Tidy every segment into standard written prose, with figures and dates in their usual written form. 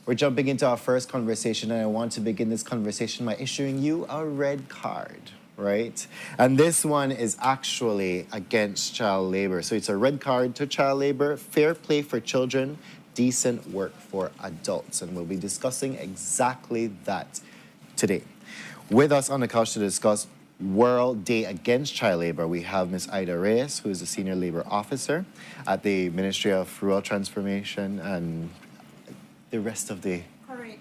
We're jumping into our first conversation, and I want to begin this conversation by issuing you a red card, right? And this one is actually against child labor. So it's a red card to child labor, fair play for children, decent work for adults. And we'll be discussing exactly that today. With us on the couch to discuss World Day Against Child Labor, we have Ms. Ida Reyes, who is the Senior Labor Officer at the Ministry of Rural Transformation and the rest of the... Correct.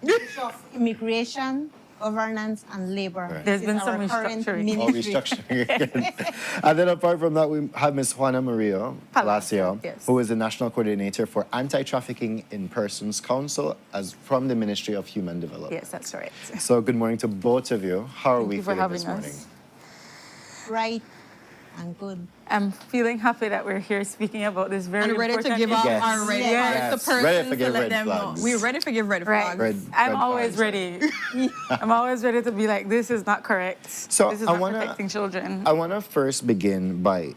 Yes. Of Immigration, Governance, and Labor. Right. There's This been is some our current restructuring. All ministry. restructuring. And then apart from that, we have Ms. Juana Murillo Palacio, yes. who is the National Coordinator for Anti-Trafficking in Persons Council as from the Ministry of Human Development. Yes, that's right. So good morning to both of you. How are Thank we you for feeling this having morning? us. Right and good. I'm feeling happy that we're here speaking about this very And ready to important give out issue. Yes. our red Yes. cards to Ready persons to to give let red them flags. know. We're ready to give red Right. flags. Red I'm always flags, ready. I'm always ready to be like, this is not correct. So this is I not wanna- protecting children. I want to first begin by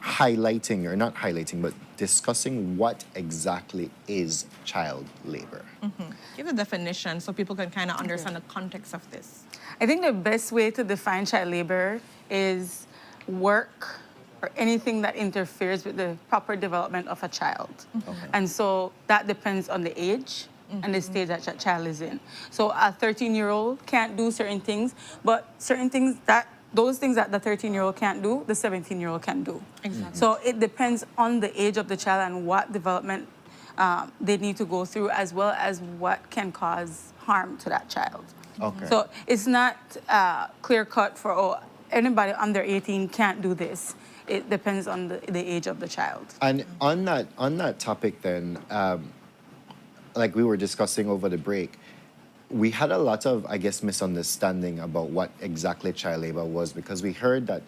highlighting, or not highlighting, but discussing what exactly is child labor. Give a definition so people can kind of understand the context of this. I think the best way to define child labor is work or anything that interferes with the proper development of a child. Okay. And so that depends on the age and the stage that that child is in. So a 13-year-old can't do certain things, but certain things that those things that the 13-year-old can't do, the 17-year-old can do. Exactly. So it depends on the age of the child and what development they need to go through, as well as what can cause harm to that child. Okay. So it's not clear cut for, oh, anybody under 18 can't do this. It depends on the age of the child. And on that topic then, like we were discussing over the break, we had a lot of, I guess, misunderstanding about what exactly child labor was, because we heard that,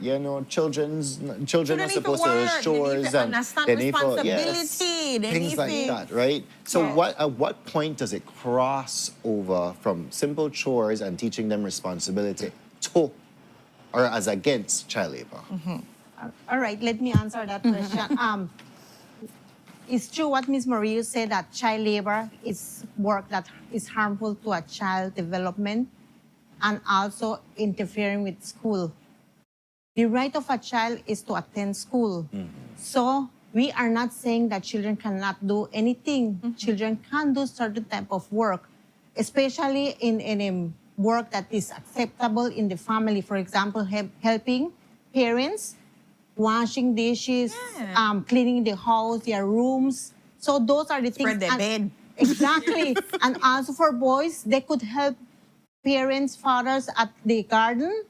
children are need supposed to do work, chores they need to and understand they need to, responsibility, they things need like to- that, right? So Yes. at what point does it cross over from simple chores and teaching them responsibility to, or as against child labor? All right, let me answer that question. It's true what Ms. Murillo said, that child labor is work that is harmful to a child development and also interfering with school. The right of a child is to attend school. So we are not saying that children cannot do anything. Children can do certain type of work, especially in a work that is acceptable in the family. For example, helping parents, washing dishes, Yeah. cleaning the house, their rooms. So those are the things. Spread their bed. Exactly. And also for boys, they could help parents, fathers at the garden.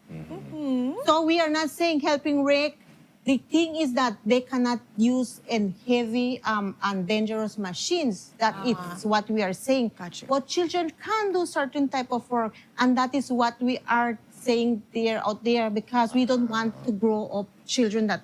So we are not saying helping rake. The thing is that they cannot use heavy and dangerous machines. That is what we are saying. Gotcha. But children can do certain type of work, and that is what we are saying out there, because we don't want to grow up children that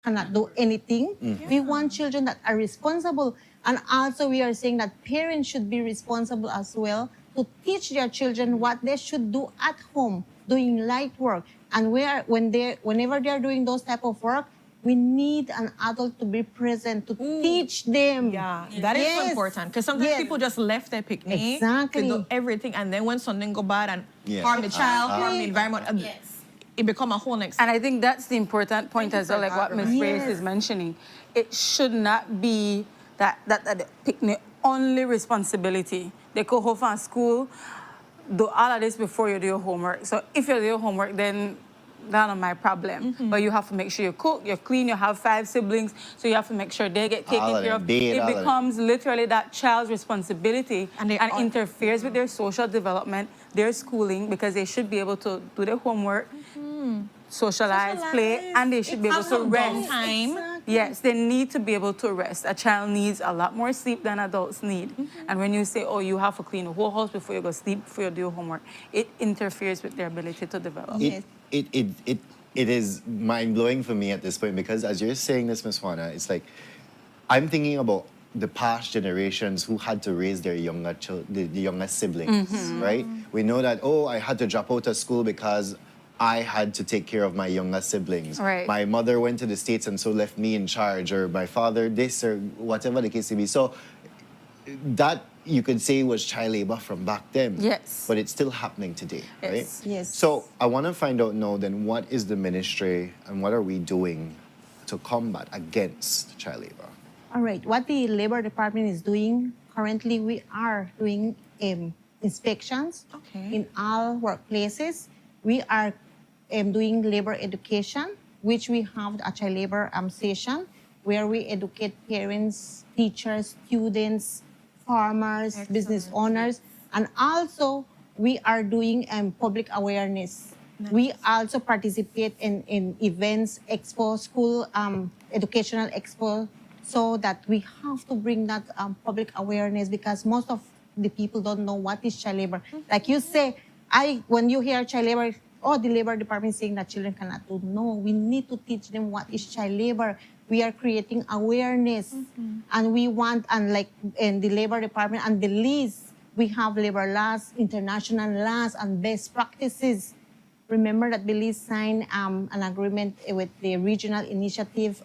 cannot do anything. We want children that are responsible. And also we are saying that parents should be responsible as well to teach their children what they should do at home, doing light work. And whenever they're doing those type of work, we need an adult to be present to teach them. Yeah, that is so Yes. important, because sometimes Yes. people just left their picnic Exactly. to do everything, and then when something go bad and Yeah. harm the child, harm the environment, it become a whole next. And I think that's the important point Thank as you well, for like what that, Ms. Rebecca. Reyes Yes. is mentioning. It should not be that the picnic only responsibility. They go home from school, do all of this before you do your homework. So if you do your homework, then none of my problem. But you have to make sure you cook, you clean, you have 5 siblings, so you have to make sure they get All taken of care them, of. did all of It them. becomes literally that child's responsibility And they and are- interferes with their social development, their schooling, because they should be able to do their homework, socialize, play, and they should be able Have to some rest. downtime. Yes, they need to be able to rest. A child needs a lot more sleep than adults need. And when you say, oh, you have to clean the whole house before you go sleep, before you do your homework, it interferes with their ability to develop. It is mind-blowing for me at this point, because as you're saying this, Ms. Juana, it's like I'm thinking about the past generations who had to raise their the younger siblings, right? We know that, oh, I had to drop out of school because I had to take care of my younger siblings. Right. My mother went to the States and so left me in charge, or my father this, or whatever the case may be. So that you could say it was child labor from back then. Yes. But it's still happening today, right? Yes. Yes. So I want to find out now then, what is the ministry and what are we doing to combat against child labor? All right. What the Labor Department is doing currently, we are doing inspections Okay. in all workplaces. We are doing labor education, which we have a child labor session where we educate parents, teachers, students, farmers, business owners, and also we are doing public awareness. We also participate in events, expo, school educational expo, so that we have to bring that public awareness because most of the people don't know what is child labor. Like you say, when you hear child labor, oh, the labor department is saying that children cannot do. No, we need to teach them what is child labor. We are creating awareness, and we want, and like in the labor department and Belize, we have labor laws, international laws, and best practices. Remember that Belize signed an agreement with the regional initiative,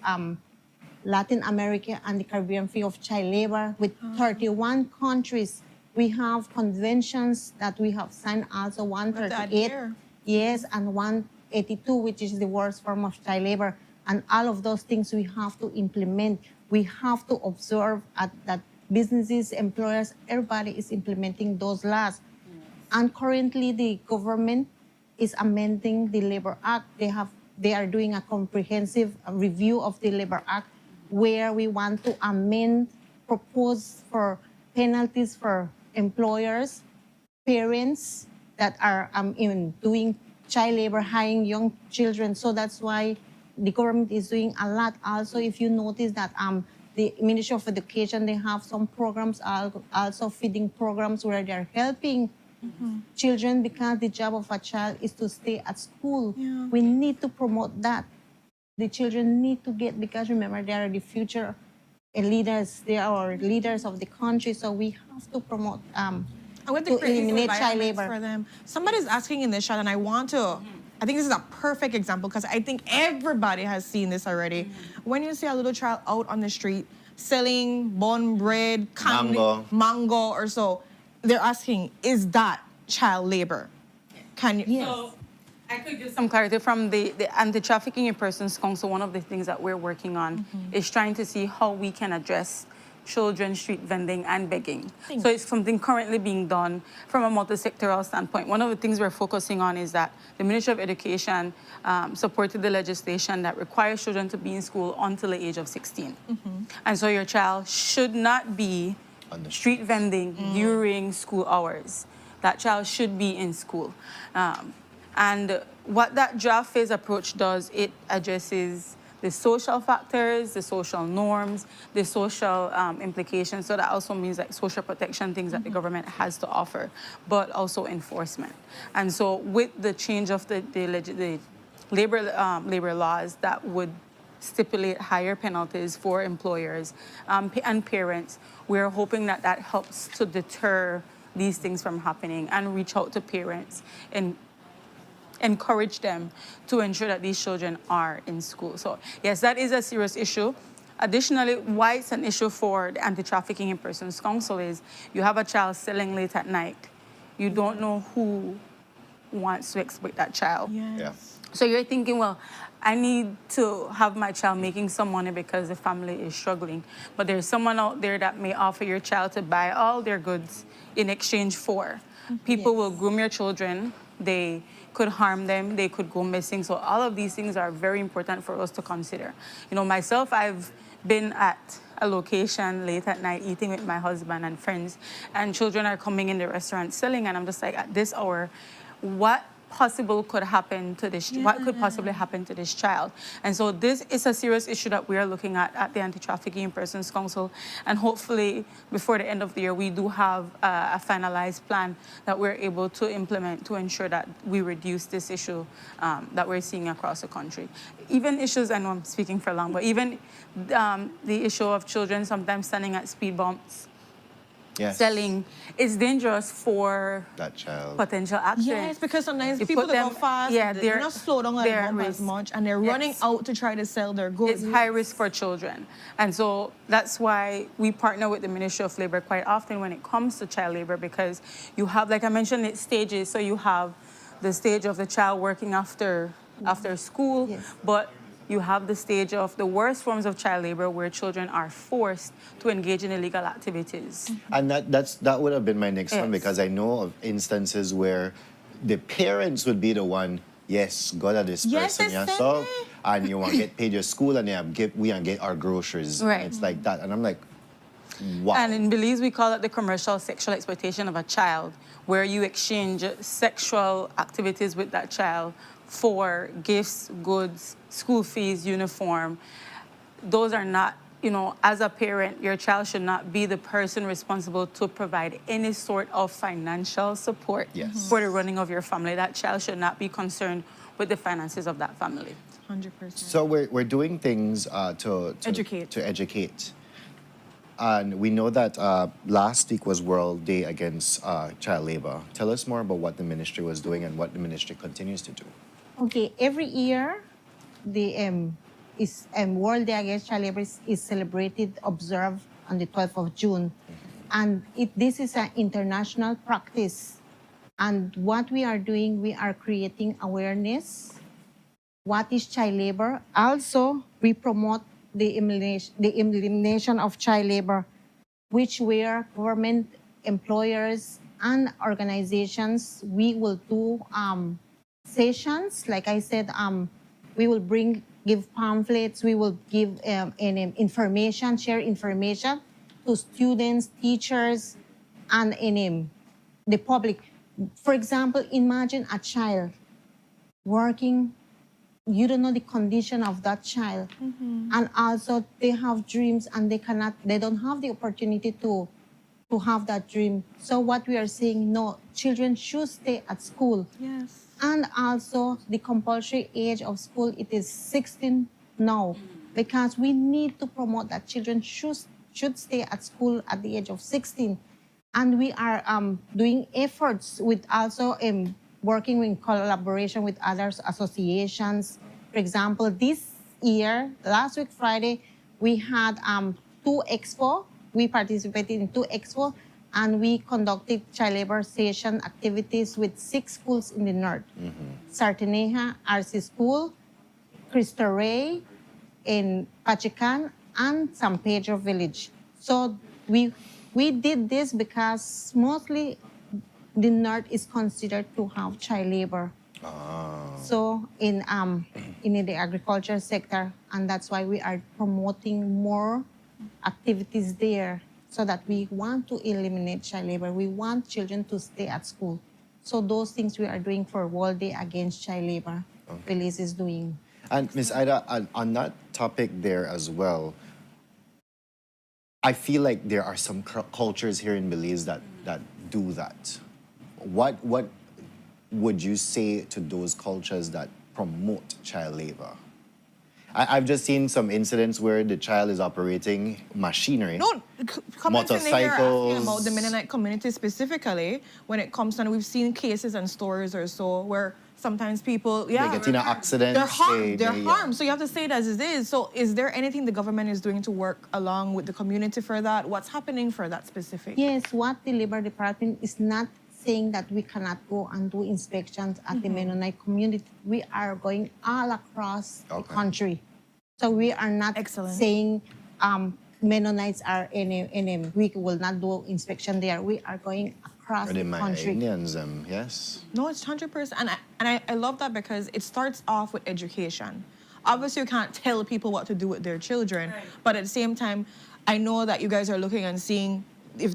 Latin America and the Caribbean Free of Child Labor with 31 countries. We have conventions that we have signed also, 138, adhere. yes, and 182, which is the worst form of child labor. And all of those things we have to implement. We have to observe that businesses, employers, everybody is implementing those laws. And currently the government is amending the Labor Act. They are doing a comprehensive review of the Labor Act where we want to propose for penalties for employers, parents that are even doing child labor, hiring young children. So that's why the government is doing a lot. Also, if you notice that the Ministry of Education, they have some programs, also feeding programs where they're helping children because the job of a child is to stay at school. Yeah. We need to promote that. The children need to get, because remember, they are the future leaders. They are leaders of the country. So we have to promote And with the to creative eliminate child environments labor. for them. Somebody's asking in this chat, and I want to. I think this is a perfect example because I think everybody has seen this already. When you see a little child out on the street selling bun bread, candy, mango, or so, they're asking, is that child labor? Can you? Yes. So I could give some clarity from the Anti-Trafficking in Persons Council. One of the things that we're working on is trying to see how we can address children street vending and begging. So it's something currently being done from a multi-sectoral standpoint. One of the things we're focusing on is that the Ministry of Education supported the legislation that requires children to be in school until the age of 16. And so your child should not be street vending during school hours. That child should be in school. And what that draft phase approach does, it addresses the social factors, the social norms, the social implications. So that also means like social protection, things that the government has to offer, but also enforcement. And so with the change of the labor laws that would stipulate higher penalties for employers and parents, we're hoping that that helps to deter these things from happening and reach out to parents and encourage them to ensure that these children are in school. So yes, that is a serious issue. Additionally, why it's an issue for the Anti-Trafficking in Persons Council is you have a child selling late at night. You don't know who wants to exploit that child. Yes. Yeah. So you're thinking, well, I need to have my child making some money because the family is struggling. But there's someone out there that may offer your child to buy all their goods in exchange for. People will groom your children. They could harm them. They could go missing. So all of these things are very important for us to consider. You know, myself, I've been at a location late at night eating with my husband and friends, and children are coming in the restaurant selling, and I'm just like, at this hour, what could happen to this, what could possibly happen to this child? And so this is a serious issue that we are looking at the Anti-Trafficking in Persons Council, and hopefully before the end of the year we do have a finalized plan that we're able to implement to ensure that we reduce this issue that we're seeing across the country. Even issues, I know I'm speaking for long, but even the issue of children sometimes standing at speed bumps Yes. selling, it's dangerous for That child. potential accidents. Yes, because sometimes You people put that go them- fast, yeah, they're not slow down like they're at bump as risk. much, and they're running Yes. out to try to sell their goods. It's high risk for children. And so that's why we partner with the Ministry of Labor quite often when it comes to child labor, because you have, like I mentioned, it's stages. So you have the stage of the child working after school, Yes. but you have the stage of the worst forms of child labor where children are forced to engage in illegal activities. And that would have been my next one, Yes. because I know of instances where the parents would be the one, yes, go to this Yes, person they say yourself, it. and you want to get paid your school, and we want to get our groceries. Right. And it's like that. And I'm like, wow. And in Belize, we call it the commercial sexual exploitation of a child, where you exchange sexual activities with that child for gifts, goods, school fees, uniform. Those are not, as a parent, your child should not be the person responsible to provide any sort of financial support Yes. for the running of your family. That child should not be concerned with the finances of that family. 100%. So we're doing things to Educate. To educate. And we know that last week was World Day Against Child Labor. Tell us more about what the ministry was doing and what the ministry continues to do. Okay, every year, the World Day Against Child Labor is celebrated, observed on the 12th of June. And this is an international practice. And what we are doing, we are creating awareness. What is child labor? Also, we promote the elimination of child labor, which where government employers and organizations, we will do sessions. Like I said, we will give pamphlets, we will give information, share information to students, teachers, and the public. For example, imagine a child working, you don't know the condition of that child. And also they have dreams and they don't have the opportunity to have that dream. So what we are saying, no, children should stay at school. Yes. And also the compulsory age of school, it is 16 now, because we need to promote that children should stay at school at the age of 16. And we are doing efforts with also working in collaboration with other associations. For example, this year, last week Friday, we had 2 expo. We participated in 2 expo, and we conducted child labor session activities with 6 schools in the north. Sarteneja RC School, Cristo Rey, in Pachican, and San Pedro Village. So we did this because mostly the north is considered to have child labor. So in the agriculture sector, and that's why we are promoting more activities there, so that we want to eliminate child labor. We want children to stay at school. So those things we are doing for World Day Against Child Labor. Belize is doing. And Ms. Ida, on that topic there as well, I feel like there are some cultures here in Belize that do that. What would you say to those cultures that promote child labor? I've just seen some incidents where the child is operating machinery. No, comments in here asking Motorcycles. about the Mennonite community specifically when it comes to, we've seen cases and stories or so where sometimes people, They get in an accident. they're harmed. They're yeah. harmed. So you have to say it as it is. So is there anything the government is doing to work along with the community for that? What's happening for that specific? Yes, what the Labor Department is not saying that we cannot go and do inspections at the Mennonite community. We are going all across the country. So we are not Excellent. saying Mennonites are we will not do inspection there. We are going across Or the the country. Indians, yes. No, it's 100%. And I love that because it starts off with education. Obviously, you can't tell people what to do with their children, but at the same time, I know that you guys are looking and seeing if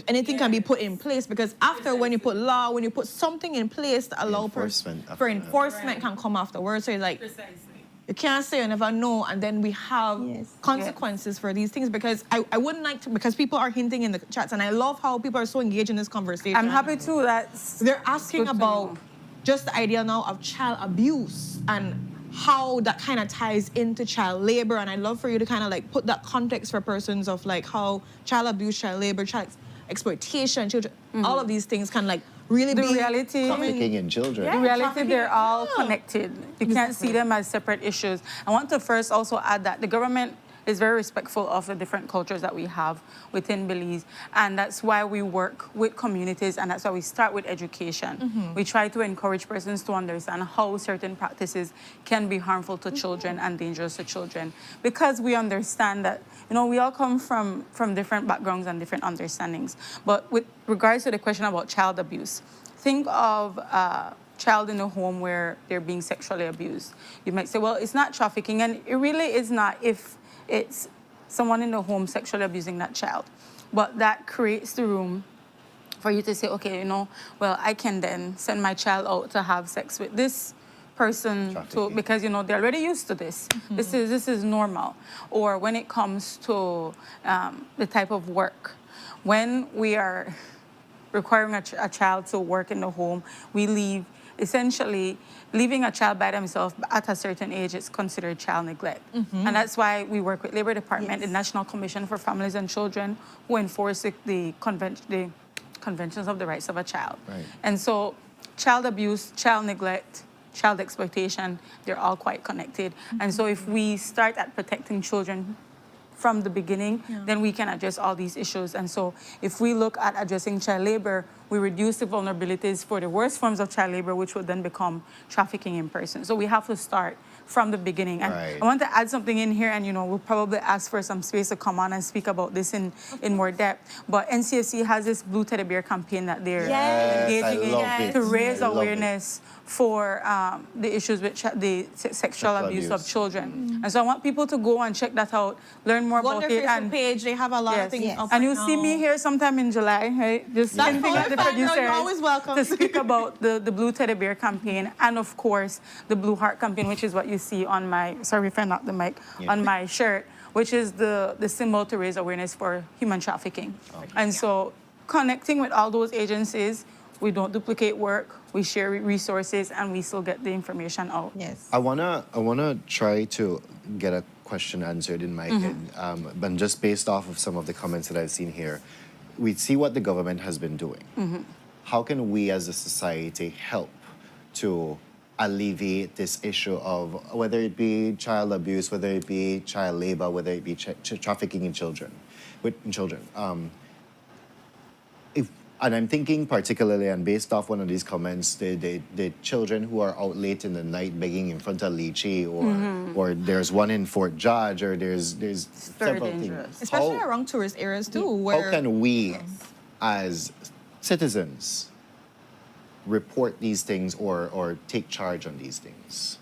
anything can be put in place, because after when you put law, when you put something in place to allow Enforcement after for that. enforcement can come afterwards. So it's like, you can't say you never know, and then we have Yes. consequences for these things, because I wouldn't like to, because people are hinting in the chats, and I love how people are so engaged in this conversation. I'm happy too. That's They're asking good to about know. just the idea now of child abuse and how that kind of ties into child labor. And I'd love for you to kind of like put that context for persons of like how child abuse, child labor, exploitation, children, all of these things can like really The be reality- Trafficking in children. In reality, trafficking, they're all yeah. connected. You can't see them as separate issues. I want to first also add that the government is very respectful of the different cultures that we have within Belize. And that's why we work with communities, and that's why we start with education. We try to encourage persons to understand how certain practices can be harmful to children and dangerous to children. Because we understand that, we all come from different backgrounds and different understandings. But with regards to the question about child abuse, think of a child in a home where they're being sexually abused. You might say, well, it's not trafficking, and it really is not if it's someone in the home sexually abusing that child. But that creates the room for you to say, okay, well, I can then send my child out to have sex with this person because they're already used to this. This is normal. Or when it comes to the type of work, when we are requiring a child to work in the home, we leave. Essentially, leaving a child by themselves at a certain age is considered child neglect. And that's why we work with Labor Department, the National Commission for Families and Children, who enforce the conventions of the rights of a child. Right. And so child abuse, child neglect, child exploitation, they're all quite connected. And so if we start at protecting children from the beginning, then we can address all these issues. And so if we look at addressing child labor, we reduce the vulnerabilities for the worst forms of child labor, which would then become trafficking in person. So we have to start from the beginning. And Right. I want to add something in here, and we'll probably ask for some space to come on and speak about this in more depth. But NCFC has this Blue Teddy Bear campaign that they're engaging I love in it. to raise I love it. awareness for the issues with the sexual abuse of children. And so I want people to go and check that out, learn more Go on about their it. Facebook And page. They have a lot of things Yes. up and right you'll see me now. here sometime in July, right? Just That's hinting at the fine. No, you're producers always welcome. to speak about the Blue Teddy Bear campaign, and of course the Blue Heart campaign, which is what you see on my, sorry if I knocked the mic, on my shirt, which is the symbol to raise awareness for human trafficking. And so connecting with all those agencies, we don't duplicate work, we share resources, and we still get the information out. Yes. I wanna try to get a question answered in my head, but just based off of some of the comments that I've seen here, we see what the government has been doing. How can we as a society help to alleviate this issue of whether it be child abuse, whether it be child labor, whether it be trafficking in children, and I'm thinking particularly, and based off one of these comments, the children who are out late in the night begging in front of Lychee, or there's one in Fort George, or there's very several dangerous. things. Especially around tourist areas too, How where can we, as citizens, report these things or take charge on these things?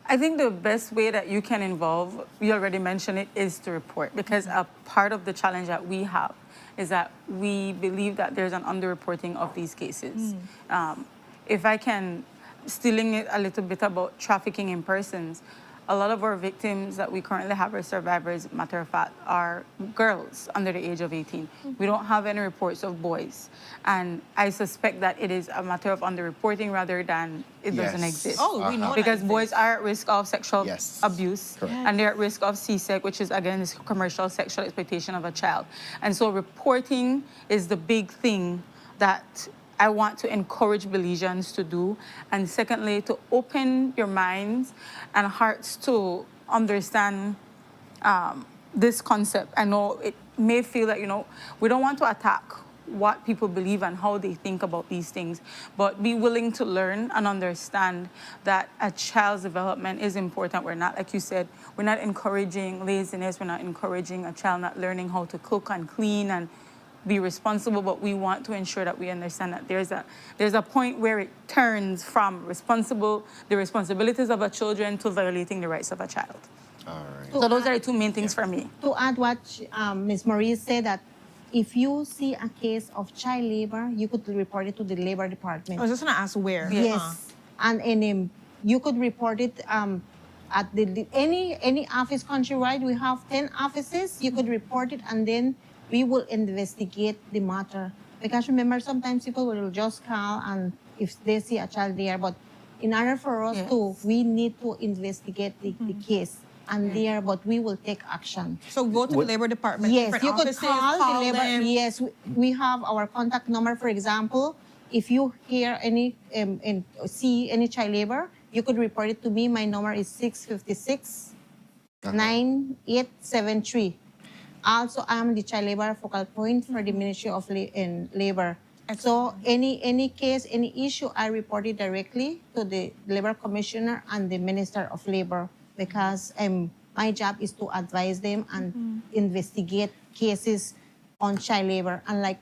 I think the best way that you can involve, you already mentioned it, is to report, because a part of the challenge that we have is that we believe that there's an underreporting of these cases. If I can, stealing it a little bit about trafficking in persons, a lot of our victims that we currently have as survivors, matter of fact, are girls under the age of 18. We don't have any reports of boys. And I suspect that it is a matter of underreporting rather than it doesn't Yes. exist. Oh, we know that Because exists. boys are at risk of sexual Yes. abuse, Correct. and they're at risk of CSEC, which is, again, is commercial sexual exploitation of a child. And so reporting is the big thing that I want to encourage Belizeans to do. And secondly, to open your minds and hearts to understand this concept. I know it may feel like, we don't want to attack what people believe and how they think about these things, but be willing to learn and understand that a child's development is important. We're not, like you said, we're not encouraging laziness. We're not encouraging a child not learning how to cook and clean and be responsible, but we want to ensure that we understand that there's a point where it turns from the responsibilities of a children to violating the rights of a child. All right. So those are the two main things for me. To add what Ms. Marie said, that if you see a case of child labor, you could report it to the Labor Department. I was just gonna ask where. Yes, and you could report it at any office countrywide. We have 10 offices. You could report it, and then we will investigate the matter. Because remember, sometimes people will just call, and if they see a child there, but in order for us to, we need to investigate the case. and there, but we will take action. So go to the Labor Department. Yes, different you could offices, call the labor. them. Yes, we have our contact number. For example, if you hear any and see any child labor, you could report it to me. My number is 656-9873. Also, I am the child labor focal point for the Ministry of Labor. So any case, any issue, I report it directly to the Labor Commissioner and the Minister of Labor, because my job is to advise them and investigate cases on child labor. Unlike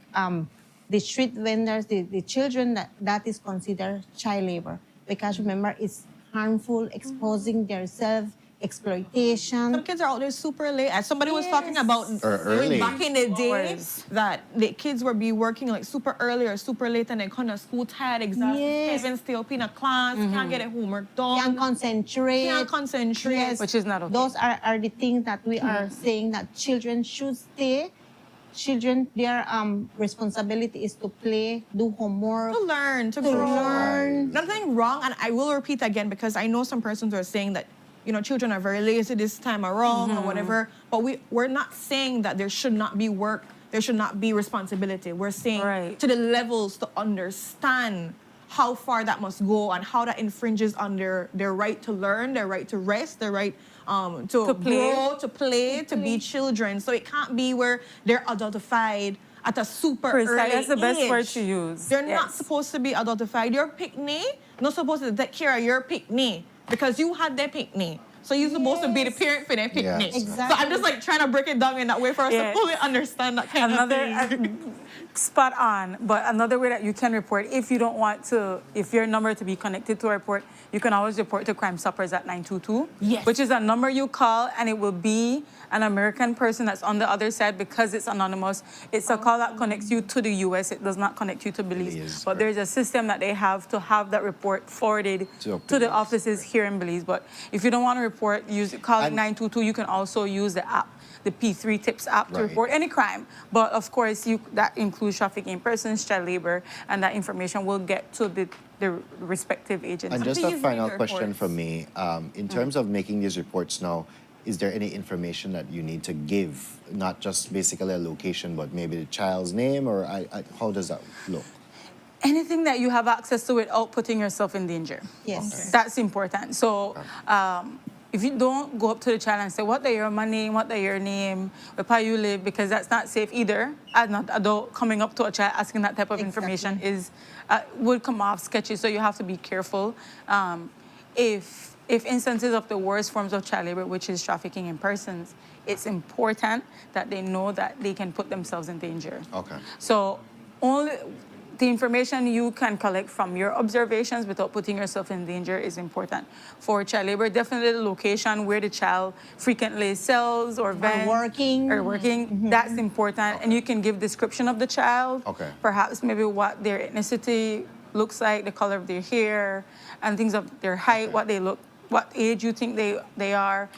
the street vendors, the children, that is considered child labor. Because remember, it's harmful, exposing themselves, exploitation. Some kids are out there super late. As somebody was talking about early. back in the day, that the kids would be working like super early or super late, and they come to school tired, exhausted, Yes. even stay up in a class, can't get their homework done. Can't concentrate. Can't concentrate. Yes. Which is not okay. Those are the things that we are saying that children should stay. Children, their responsibility is to play, do homework. To learn, to To grow. learn. Nothing wrong, and I will repeat again because I know some persons are saying that, you know, children are very lazy this time around or whatever. But we're not saying that there should not be work, there should not be responsibility. We're saying to the levels to understand how far that must go and how that infringes on their right to learn, their right to rest, their right to grow, to play, to be children. So it can't be where they're adultified at a super early That's the best age. word to use. They're not supposed to be adultified. Your picnic, not supposed to take care of your picnic because you had their picnic. So you're supposed to be the parent for their picnic. Yes. Exactly. So I'm just like trying to break it down in that way for us to fully understand that kind of thing. Spot on, but another way that you can report, if you don't want to, if your number to be connected to a report, you can always report to Crime Stoppers at 922, which is a number you call, and it will be an American person that's on the other side because it's anonymous. It's a call that connects you to the U.S. It does not connect you to Belize. But there's a system that they have to have that report forwarded to the offices here in Belize. But if you don't want to report, calling 922, you can also use the app, the P3 Tips app, to report any crime. But of course, that includes trafficking in persons, child labor, and that information will get to the respective agencies. And just a final question from me. In terms of making these reports now, is there any information that you need to give? Not just basically a location, but maybe the child's name, or how does that look? Anything that you have access to without putting yourself in danger. Yes. Okay. That's important. So if you don't go up to the child and say, what are your name, what are your name, where you live, because that's not safe either. As an adult coming up to a child asking that type of information would come off sketchy, so you have to be careful. If instances of the worst forms of child labor, which is trafficking in persons, it's important that they know that they can put themselves in danger. Okay. So only the information you can collect from your observations without putting yourself in danger is important. For child labor, definitely the location where the child frequently sells or vends. Working. That's important. And you can give description of the child. Perhaps maybe what their ethnicity looks like, the color of their hair, and things of their height, what they look, what age you think they are,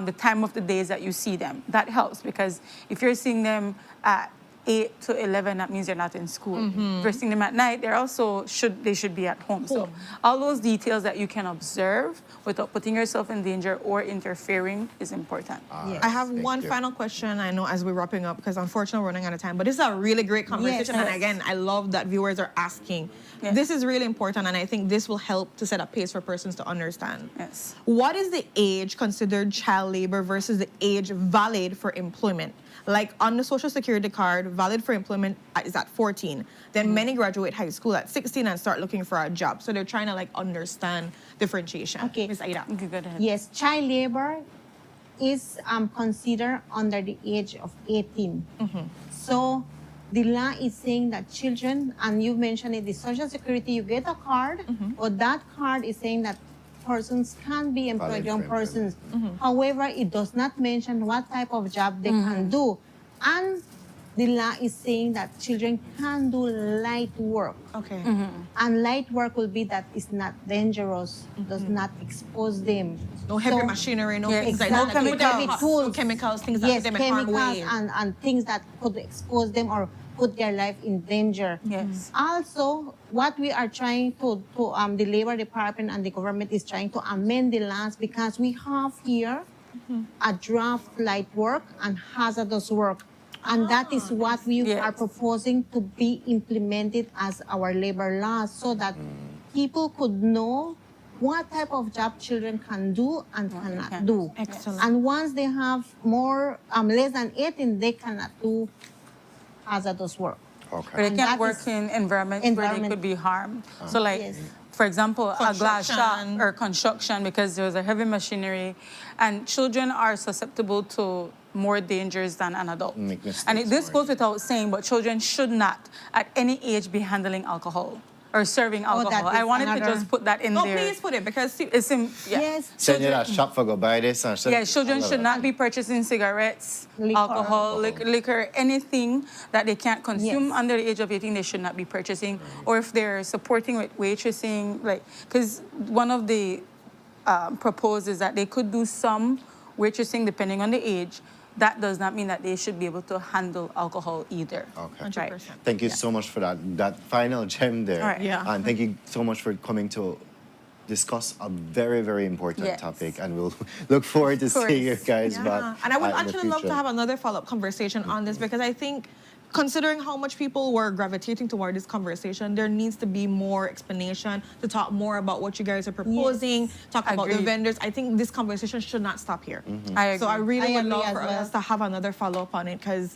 the time of the days that you see them. That helps, because if you're seeing them at 8 to 11, that means they're not in school. If you're seeing them at night, they should be at home. So all those details that you can observe without putting yourself in danger or interfering is important. I have one final question, I know, as we're wrapping up, because unfortunately we're running out of time, but this is a really great conversation. And again, I love that viewers are asking. This is really important, and I think this will help to set a pace for persons to understand. What is the age considered child labor versus the age valid for employment? Like on the Social Security card, valid for employment is at 14. Then many graduate high school at 16 and start looking for a job. So they're trying to like understand differentiation. Okay. Ms. Aida. Okay, go ahead. Yes, child labor is considered under the age of 18. So the law is saying that children, and you mentioned it, the Social Security, you get a card, but that card is saying that persons can be employed, young persons. However, it does not mention what type of job they can do. And the law is saying that children can do light work. And light work will be that it's not dangerous, does not expose them. No heavy machinery, no things like that. No chemicals, things that put them in harm's way. and things that could expose them or put their life in danger. Also, what we are trying to the Labor Department and the government is trying to amend the laws, because we have here a draft light work and hazardous work. And that is what we Yes. are proposing to be implemented as our labor laws so that people could know what type of job children can do and cannot can. do. Excellent. And once they have more, less than 18, they cannot do hazardous work. Or Okay. they And can't that work is in environments where they environment- could be harmed. So like, Yes. for example, a glass shop Construction. or construction, because there's a heavy machinery, and children are susceptible to more dangers than an adult. Make mistakes And this more. goes without saying, but children should not at any age be handling alcohol or serving that alcohol. is I wanted to another- just put that in No, there. please put it because It's in, yeah. Yes. Send you that shop for go buy this. And Yeah, children I love should it. not be purchasing cigarettes, Liquor. alcohol, liquor, anything that they can't consume Yes. under the age of 18, they should not be purchasing. Or if they're supporting with waitressing, like, because one of the proposed is that they could do some waitressing depending on the age. That does not mean that they should be able to handle alcohol either. Okay. 100%. Thank you so much for that final gem there. All right. Yeah. And thank you so much for coming to discuss a very, very important Yes. topic. And we'll look forward to seeing you course. guys Yeah. back. And I would in the actually love to future. have another follow-up conversation on this because I think considering how much people were gravitating toward this conversation, there needs to be more explanation to talk more about what you guys are proposing, talk about the Agreed. vendors. I think this conversation should not stop here. I agree. So I really I would agree love as for well. us to have another follow-up on it because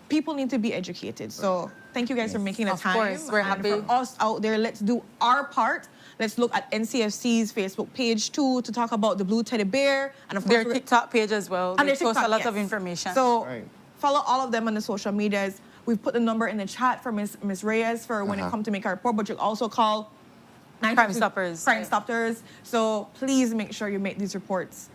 people need to be educated. So thank you guys for making the Of time. course, we're And happy. For us out there, let's do our part. Let's look at NCFC's Facebook page too to talk about the blue teddy bear and of course Their we're- TikTok page as well. and They their post a TikTok, lot yes. of information. So Right. follow all of them on the social medias. We've put the number in the chat for Miss Reyes for when it comes to make a report, but you'll also call Crime Stoppers. Crime Stoppers. So please make sure you make these reports.